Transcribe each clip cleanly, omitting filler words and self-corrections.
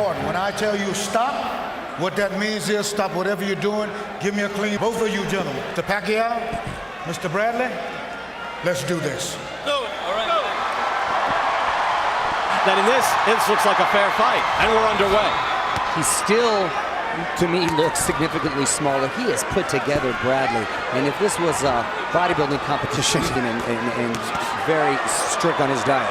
important. When I tell you stop, what that means is stop whatever you're doing. Give me a clean. Both of you gentlemen. Mr. Pacquiao, Mr. Bradley, let's do this. Do it. All right. That in this looks like a fair fight, and we're underway. He still, to me, looks significantly smaller. He has put together Bradley, and if this was a bodybuilding competition and very strict on his diet.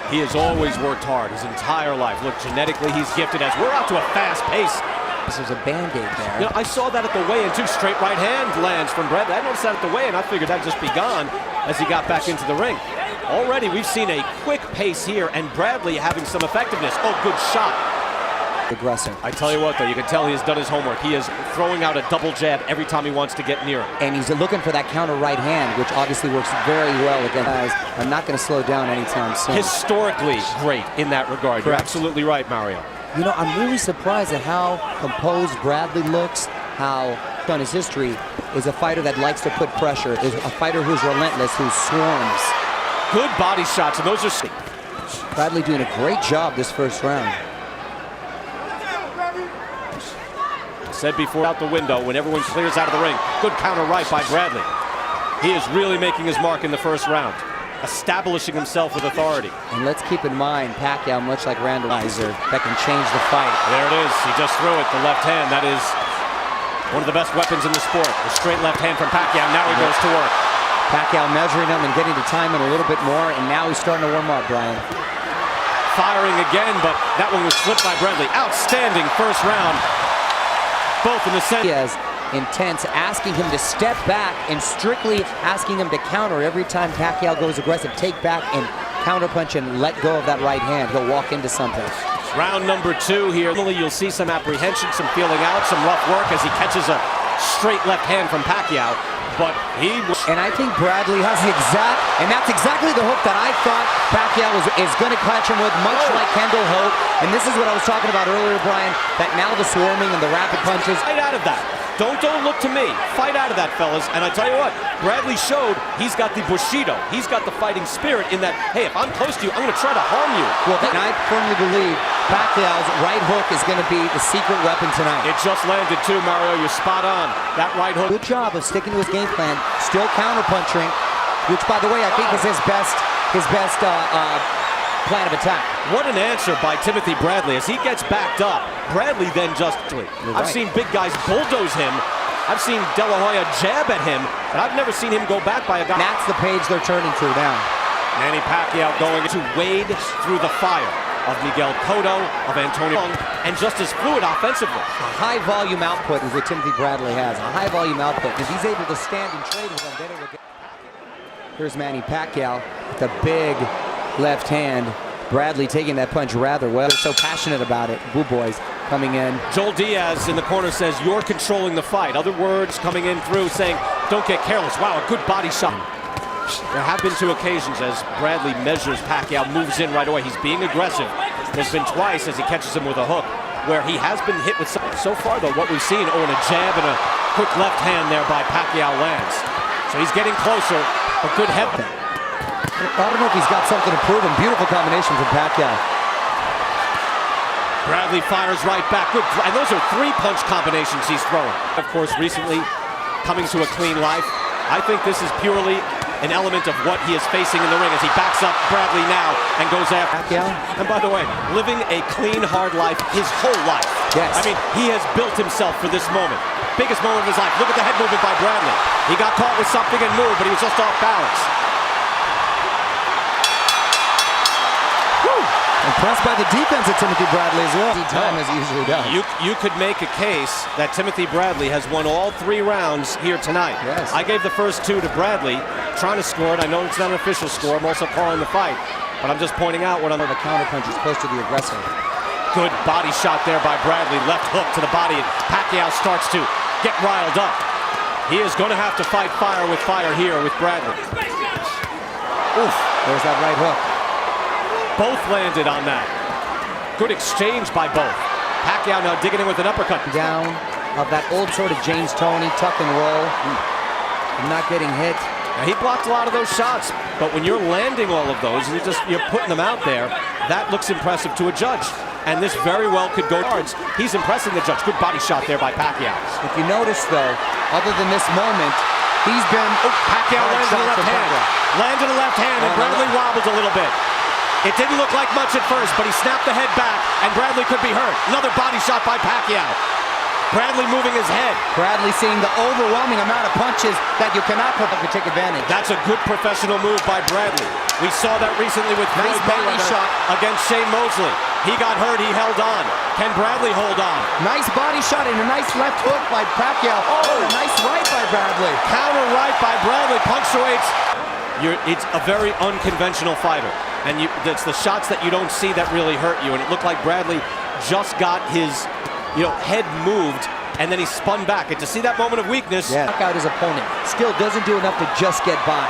He has always worked hard his entire life. Look, genetically, he's gifted as we're out to a fast pace. There's a Band-Aid there. You know, I saw that at the weigh-in, too. Straight right hand lands from Bradley. I noticed that at the weigh-in. I figured that'd just be gone as he got back into the ring. Already, we've seen a quick pace here, and Bradley having some effectiveness. Oh, good shot. Aggressive. I tell you what, though, you can tell he has done his homework. He is throwing out a double jab every time he wants to get near him. And he's looking for that counter right hand, which obviously works very well against guys. I'm not going to slow down anytime soon. Historically great in that regard. Correct. You're absolutely right, Mario. You know, I'm really surprised at how composed Bradley looks, how on his history is a fighter that likes to put pressure, is a fighter who's relentless, who swarms. Good body shots, and those are... Bradley doing a great job this first round. Said before out the window when everyone clears out of the ring. Good counter right by Bradley. He is really making his mark in the first round, establishing himself with authority. And let's keep in mind, Pacquiao, much like Randomizer, that can change the fight. There it is. He just threw it, the left hand. That is one of the best weapons in the sport. The straight left hand from Pacquiao. Now he goes to work. Pacquiao measuring him and getting the time in a little bit more, and now he's starting to warm up, Brian. Firing again, but that one was slipped by Bradley. Outstanding first round. Both in the center. He has intense, asking him to step back and strictly asking him to counter every time Pacquiao goes aggressive. Take back and counterpunch and let go of that right hand. He'll walk into something. Round number 2 here. You'll see some apprehension, some feeling out, some rough work as he catches a straight left hand from Pacquiao. But and I think Bradley has and that's exactly the hook that I thought Pacquiao is going to catch him with, much like Kendall Hope. And this is what I was talking about earlier, Brian, that now the swarming and the rapid punches. Fight out of that. Don't look to me. Fight out of that, fellas. And I tell you what, Bradley showed he's got the Bushido. He's got the fighting spirit in that, hey, if I'm close to you, I'm going to try to harm you. Well, and I firmly believe Pacquiao's right hook is going to be the secret weapon tonight. It just landed too, Mario. You're spot on. That right hook. Good job of sticking to his game plan, still counter-punching, which, by the way, I think is his best plan of attack. What an answer by Timothy Bradley as he gets backed up. Bradley then just... I've seen big guys bulldoze him. I've seen De La Hoya jab at him, but I've never seen him go back by a guy. That's the page they're turning to now. Manny Pacquiao going to wade through the fire of Miguel Cotto, of Antonio, and just as fluid offensively. A high-volume output is what Timothy Bradley has. A high-volume output. If he's able to stand and trade with him, then it will get... Here's Manny Pacquiao with a big left hand. Bradley taking that punch rather well. They're so passionate about it. Boo boys coming in. Joel Diaz in the corner says, you're controlling the fight. Other words coming in through saying, don't get careless. Wow, a good body shot. There have been 2 occasions as Bradley measures Pacquiao, moves in right away. He's being aggressive. There's been twice as he catches him with a hook where he has been hit with some. So far, though, what we've seen, and a jab and a quick left hand there by Pacquiao lands. So he's getting closer, but good head. I don't know if he's got something to prove him. Beautiful combination from Pacquiao. Bradley fires right back. Good, and those are 3-punch combinations he's throwing. Of course, recently coming to a clean life. I think this is purely an element of what he is facing in the ring as he backs up Bradley now and goes after Pacquiao. And by the way, living a clean, hard life his whole life. Yes. I mean, he has built himself for this moment. Biggest moment of his life. Look at the head movement by Bradley. He got caught with something and moved, but he was just off balance. Impressed by the defense of Timothy Bradley as well. Time as he usually does. You could make a case that Timothy Bradley has won all 3 rounds here tonight. Yes. I gave the first 2 to Bradley, trying to score it. I know it's not an official score. I'm also calling the fight, but I'm just pointing out what I'm... The counterpunch is close to the aggressor. Good body shot there by Bradley. Left hook to the body, and Pacquiao starts to get riled up. He is going to have to fight fire with fire here with Bradley. Oof, there's that right hook. Both landed on that. Good exchange by both. Pacquiao now digging in with an uppercut. Down of that old sort of James Toney tuck and roll. I'm not getting hit. Now, he blocked a lot of those shots, but when you're landing all of those and you're putting them out there, that looks impressive to a judge. and this very well could go yards. He's impressing the judge. Good body shot there by Pacquiao. If you notice, though, other than this moment, he's been... Pacquiao lands in the left hand. Lands in the left hand, and Bradley wobbles a little bit. It didn't look like much at first, but he snapped the head back, and Bradley could be hurt. Another body shot by Pacquiao. Bradley moving his head. Bradley seeing the overwhelming amount of punches that you cannot put up to take advantage. That's a good professional move by Bradley. We saw that recently with Floyd Mayweather against Shane Mosley. He got hurt, he held on. Can Bradley hold on? Nice body shot and a nice left hook by Pacquiao. Oh, a nice right by Bradley. Counter right by Bradley punctuates. It's a very unconventional fighter. And it's the shots that you don't see that really hurt you. And it looked like Bradley just got his head moved, and then he spun back. And to see that moment of weakness. Knock out his opponent. Still doesn't do enough to just get by.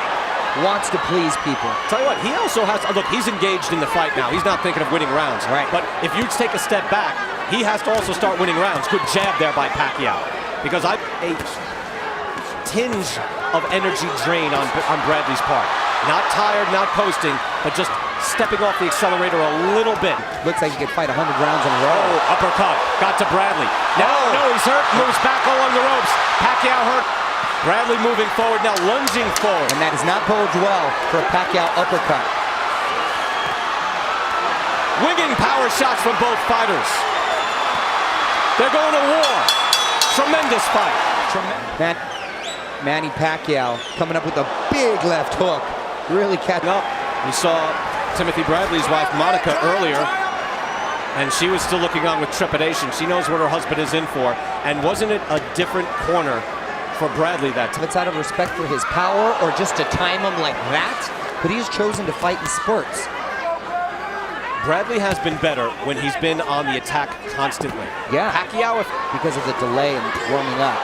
Wants to please people. Tell you what, he also has, look, he's engaged in the fight now. He's not thinking of winning rounds. Right. But if you take a step back, he has to also start winning rounds. Good jab there by Pacquiao. Because a tinge of energy drain on Bradley's part. Not tired, not posting, but just stepping off the accelerator a little bit. Looks like he could fight 100 rounds in a row. Oh, uppercut. Got to Bradley. No, he's hurt. Moves back along the ropes. Pacquiao hurt. Bradley moving forward, now lunging forward. And that does not bode well for a Pacquiao uppercut. Winging power shots from both fighters. They're going to war. Tremendous fight. Manny Pacquiao coming up with a big left hook. Really catching up. We saw Timothy Bradley's wife, Monica, earlier, and she was still looking on with trepidation. She knows what her husband is in for. And wasn't it a different corner for Bradley that time? It's out of respect for his power or just to time him like that, but he's chosen to fight in spurts. Bradley has been better when he's been on the attack constantly. Yeah. Pacquiao, because of the delay and warming up.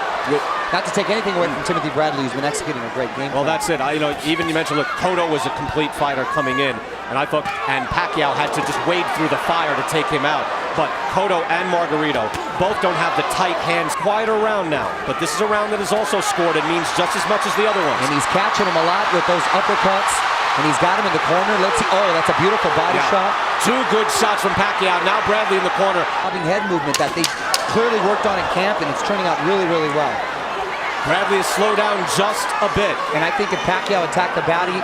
Not to take anything away from Timothy Bradley, who's been executing a great game. Well, that's it. Even you mentioned, look, Cotto was a complete fighter coming in, and Pacquiao had to just wade through the fire to take him out. But Cotto and Margarito both don't have the tight hands. Quieter round now, but this is a round that is also scored and means just as much as the other ones. And he's catching him a lot with those uppercuts, and he's got him in the corner. Let's see. Oh, that's a beautiful body shot. Two good shots from Pacquiao. Now Bradley in the corner. Having head movement that they clearly worked on in camp, and it's turning out really, really well. Bradley has slowed down just a bit. And I think if Pacquiao attacked the body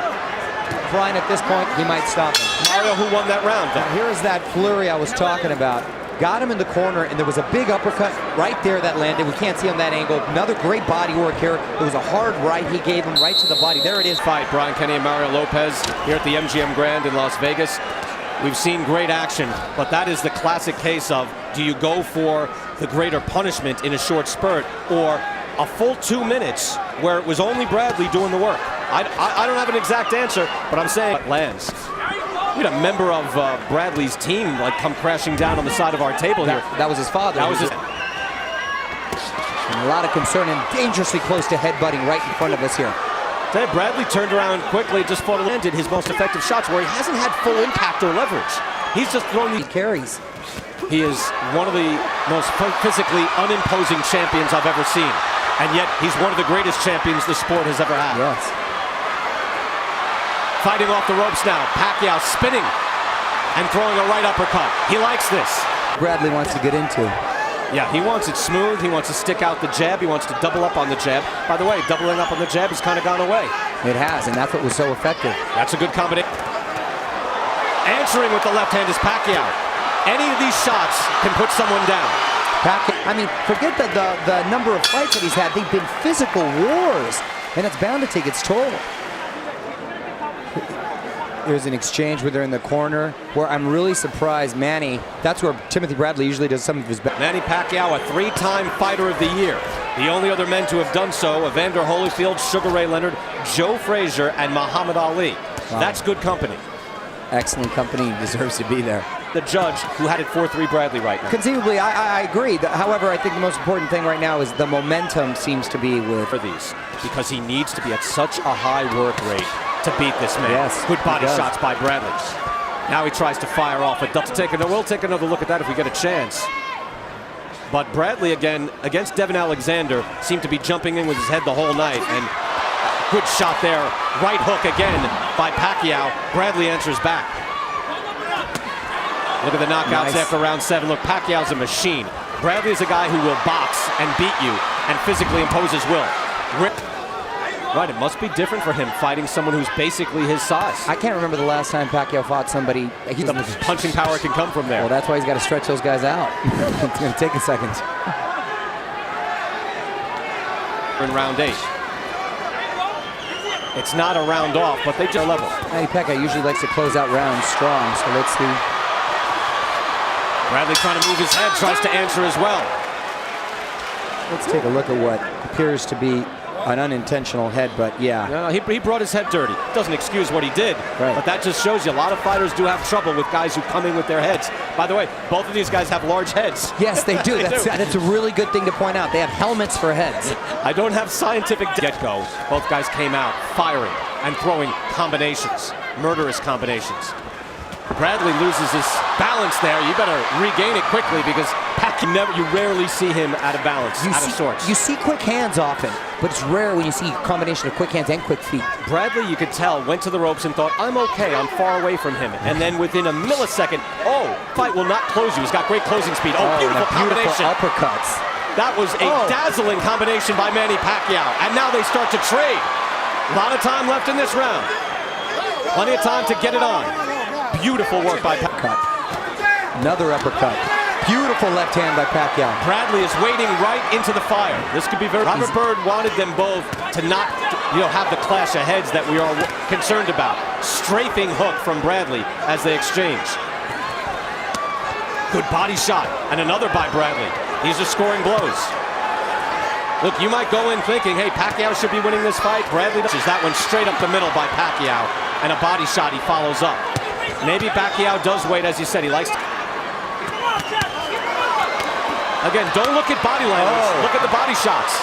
flying at this point, he might stop him. Mario, who won that round, though? Now, here is that flurry I was talking about. Got him in the corner, and there was a big uppercut right there that landed. We can't see on that angle. Another great body work here. It was a hard right he gave him right to the body. There it is. Fight, Brian Kenny and Mario Lopez here at the MGM Grand in Las Vegas. We've seen great action, but that is the classic case of, do you go for the greater punishment in a short spurt, or a full 2 minutes where it was only Bradley doing the work? I don't have an exact answer, but I'm saying it lands. We had a member of Bradley's team come crashing down on the side of our table here. That was his father. That was his. And a lot of concern and dangerously close to headbutting right in front of us here. Bradley turned around quickly, just fought and landed his most effective shots where he hasn't had full impact or leverage. He's just thrown these carries. He is one of the most physically unimposing champions I've ever seen. And yet, he's one of the greatest champions the sport has ever had. Yes. Fighting off the ropes now. Pacquiao spinning and throwing a right uppercut. He likes this. Bradley wants to get into. Yeah, he wants it smooth. He wants to stick out the jab. He wants to double up on the jab. By the way, doubling up on the jab has kind of gone away. It has, and that's what was so effective. That's a good combination. Answering with the left hand is Pacquiao. Any of these shots can put someone down. I mean, forget the number of fights that he's had. They've been physical wars, and it's bound to take its toll. There's an exchange where they're in the corner where I'm really surprised Manny, that's where Timothy Bradley usually does some of his best. Manny Pacquiao, a 3-time Fighter of the Year. The only other men to have done so, Evander Holyfield, Sugar Ray Leonard, Joe Frazier, and Muhammad Ali. Wow. That's good company. Excellent company. He deserves to be there. The judge who had it 4-3 Bradley right now. Conceivably, I agree. However, I think the most important thing right now is the momentum seems to be with for these, because he needs to be at such a high work rate to beat this man. Yes, good body shots by Bradley. Now he tries to fire off a double. We'll take another look at that if we get a chance. But Bradley again against Devin Alexander seemed to be jumping in with his head the whole night, and good shot there. Right hook again by Pacquiao. Bradley answers back. Look at the knockouts Nice. after round 7. Look, Pacquiao's a machine. Bradley is a guy who will box and beat you and physically impose his will. Right, it must be different for him fighting someone who's basically his size. I can't remember the last time Pacquiao fought somebody. The punching power can come from there. Well, that's why he's got to stretch those guys out. It's going to take a second. In round 8. It's not a round off, but they just level. Manny Pacquiao usually likes to close out rounds strong, so let's see. Bradley trying to move his head, tries to answer as well. Let's take a look at what appears to be an unintentional head, but yeah. No, he brought his head dirty. Doesn't excuse what he did, Right. but that just shows you a lot of fighters do have trouble with guys who come in with their heads. By the way, both of these guys have large heads. Yes, they do. They do. That's a really good thing to point out. They have helmets for heads. I don't have scientific get-go. Both guys came out firing and throwing combinations, murderous combinations. Bradley loses his balance there. You better regain it quickly because you rarely see him out of balance, out of sorts. You see quick hands often, but it's rare when you see a combination of quick hands and quick feet. Bradley, you could tell, went to the ropes and thought, I'm okay, I'm far away from him. And then within a millisecond, fight will not close you. He's got great closing speed. Beautiful combination. Uppercuts. That was a dazzling combination by Manny Pacquiao. And now they start to trade. A lot of time left in this round. Plenty of time to get it on. Beautiful work by Pacquiao. Another uppercut. Beautiful left hand by Pacquiao. Bradley is wading right into the fire. This could be very... Robert Byrd wanted them both to not, have the clash of heads that we are concerned about. Strafing hook from Bradley as they exchange. Good body shot. And another by Bradley. These are scoring blows. Look, you might go in thinking, hey, Pacquiao should be winning this fight. Bradley does that one straight up the middle by Pacquiao. And a body shot he follows up. Maybe Pacquiao does wait, as you said. He likes to... Again, don't look at body language. Look at the body shots.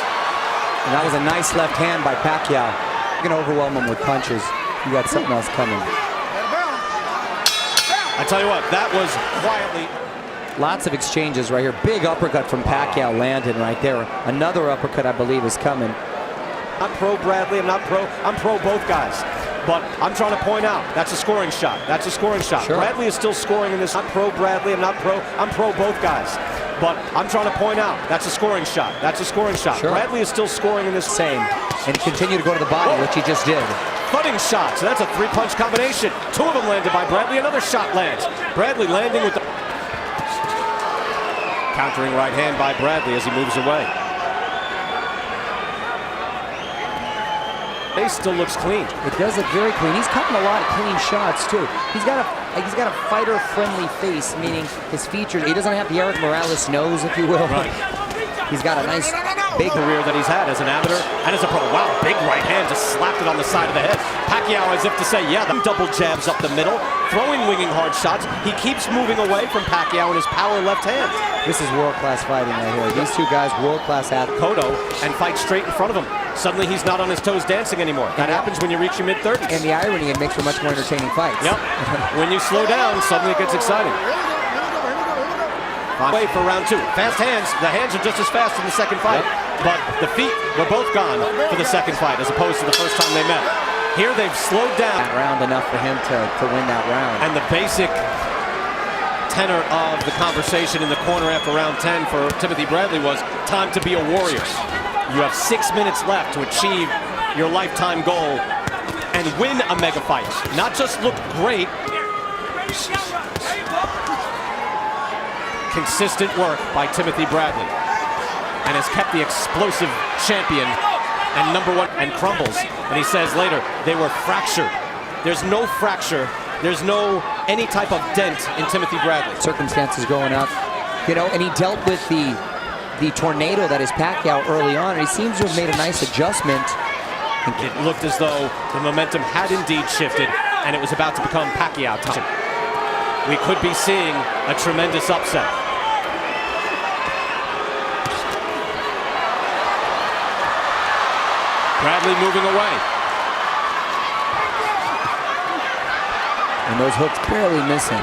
And that was a nice left hand by Pacquiao. You're going to overwhelm him with punches. You got something else coming. I tell you what, that was quietly... Lots of exchanges right here. Big uppercut from Pacquiao landed right there. Another uppercut, I believe, is coming. Not pro Bradley, I'm pro both guys. But I'm trying to point out, that's a scoring shot. That's a scoring shot. Sure. Bradley is still scoring in this. Not pro Bradley, I'm pro both guys. But I'm trying to point out, that's a scoring shot. That's a scoring shot. Sure. Bradley is still scoring in this. Same. And continue to go to the body, which he just did. Footing shot, so that's a 3-punch combination. 2 of them landed by Bradley, another shot lands. Bradley landing with the... Countering right hand by Bradley as he moves away. Face still looks clean. It does look very clean. He's cutting a lot of clean shots too. He's got a fighter-friendly face, meaning his features. He doesn't have the Eric Morales nose, if you will. Right. He's got a nice big career that he's had as an amateur and as a pro. Wow, big right hand just slapped it on the side of the head. Pacquiao, as if to say, yeah, the double jabs up the middle, throwing winging hard shots. He keeps moving away from Pacquiao in his power left hand. This is world-class fighting right here. These two guys, world-class athletes. Cotto and fight straight in front of him. Suddenly he's not on his toes dancing anymore. That happens when you reach your mid-30s. And the irony, it makes for much more entertaining fights. Yep. When you slow down, suddenly it gets exciting. Wait for round 2. Fast hands. The hands are just as fast in the second fight. Yep. But the feet were both gone for the second fight as opposed to the first time they met. Here they've slowed down. That round enough for him to win that round. And the basic tenor of the conversation in the corner after round 10 for Timothy Bradley was time to be a warrior. You have 6 minutes left to achieve your lifetime goal and win a mega fight. Not just look great. Consistent work by Timothy Bradley and has kept the explosive champion and #1 and crumbles. And he says later, they were fractured. There's no fracture. There's no any type of dent in Timothy Bradley. Circumstances going up, and he dealt with the tornado that is Pacquiao early on, and he seems to have made a nice adjustment. It looked as though the momentum had indeed shifted, and it was about to become Pacquiao time. We could be seeing a tremendous upset. Bradley moving away. And those hooks barely missing.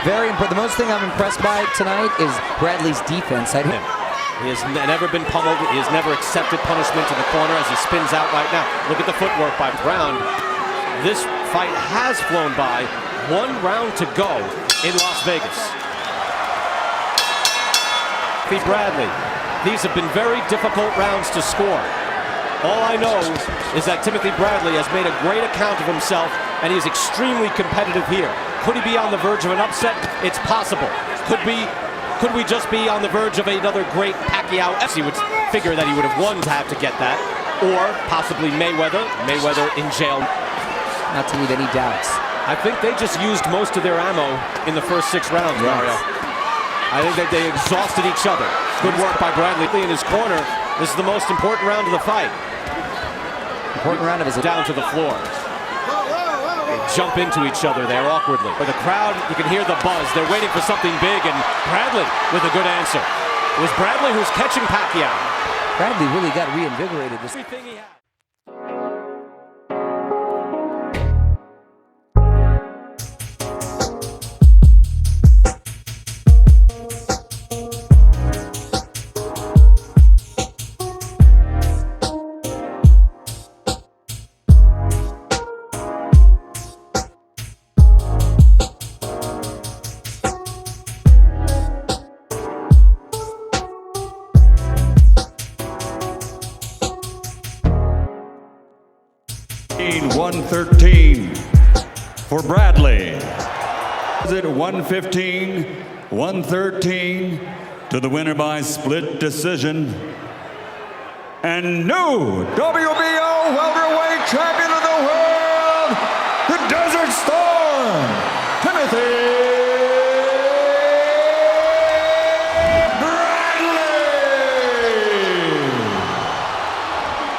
Very important. The most thing I'm impressed by tonight is Bradley's defense. He has never been pummeled. He has never accepted punishment in the corner as he spins out right now. Look at the footwork by Brown. This fight has flown by. 1 round to go. in Las Vegas. Bradley, these have been very difficult rounds to score. All I know is that Timothy Bradley has made a great account of himself, and he's extremely competitive here. Could he be on the verge of an upset? It's possible. Could we just be on the verge of another great Pacquiao? He would figure that he would have won to have to get that. Or possibly Mayweather in jail. Not to leave any doubts. I think they just used most of their ammo in the first 6 rounds, Yes. Mario. I think that they exhausted each other. Good work by Bradley in his corner. This is the most important round of the fight. Important round of his Down to the floor. They jump into each other there awkwardly. For the crowd, you can hear the buzz. They're waiting for something big, and Bradley with a good answer. It was Bradley who's catching Pacquiao. Bradley really got reinvigorated this. Everything he had. $113 for Bradley. Is it 115, 113 to the winner by split decision. And new WBO welterweight champion